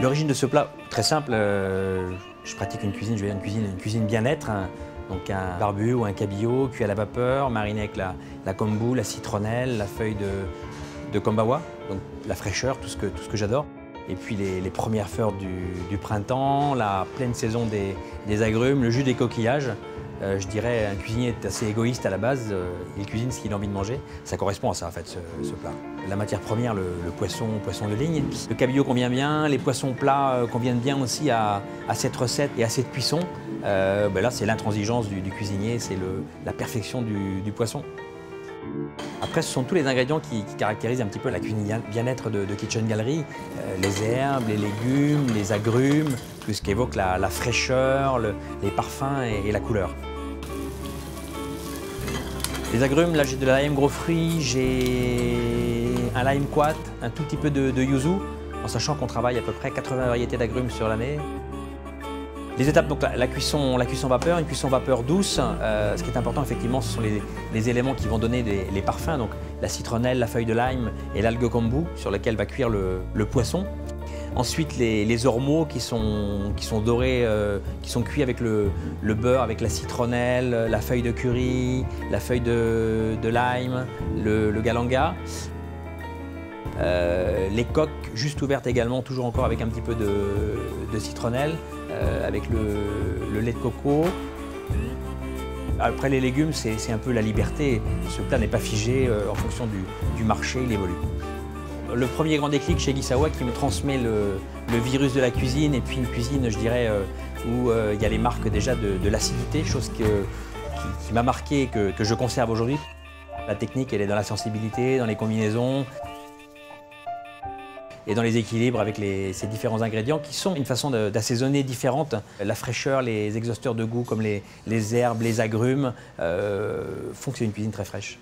L'origine de ce plat, très simple, je pratique une cuisine, je vais dire une cuisine bien-être. Hein. Donc un barbu ou un cabillaud cuit à la vapeur, mariné avec la kombu, la citronnelle, la feuille de kombawa, donc la fraîcheur, tout ce que j'adore. Et puis les premières fleurs du printemps, la pleine saison des agrumes, le jus des coquillages. Je dirais un cuisinier est assez égoïste à la base, il cuisine ce qu'il a envie de manger. Ça correspond à ça en fait, ce plat. La matière première, le poisson de ligne. Le cabillaud convient bien, les poissons plats conviennent bien aussi à cette recette et à cette cuisson. Là, c'est l'intransigeance du cuisinier, c'est la perfection du poisson. Après, ce sont tous les ingrédients qui caractérisent un petit peu la cuisine bien-être de Kitchen Gallery. Les herbes, les légumes, les agrumes, tout ce qui évoque la fraîcheur, les parfums et la couleur. Les agrumes, là j'ai de la lime gros fruits, j'ai un lime quat, un tout petit peu de yuzu, en sachant qu'on travaille à peu près 80 variétés d'agrumes sur l'année. Les étapes, donc la cuisson vapeur, une cuisson vapeur douce. Ce qui est important, effectivement, ce sont les éléments qui vont donner les parfums, donc la citronnelle, la feuille de lime et l'algue kombu, sur laquelle va cuire le poisson. Ensuite, les ormeaux qui sont dorés, qui sont cuits avec le beurre, avec la citronnelle, la feuille de curry, la feuille de lime, le galanga. Les coques juste ouvertes également, toujours encore avec un petit peu de citronnelle, avec le lait de coco. Après les légumes, c'est un peu la liberté. Ce plat n'est pas figé en fonction du marché, il évolue. Le premier grand déclic chez Gisawa qui me transmet le virus de la cuisine et puis une cuisine, je dirais, où il y a les marques déjà de l'acidité, chose qui m'a marqué et que je conserve aujourd'hui. La technique, elle est dans la sensibilité, dans les combinaisons et dans les équilibres avec ces différents ingrédients qui sont une façon d'assaisonner différente. La fraîcheur, les exhausteurs de goût comme les herbes, les agrumes font que c'est une cuisine très fraîche.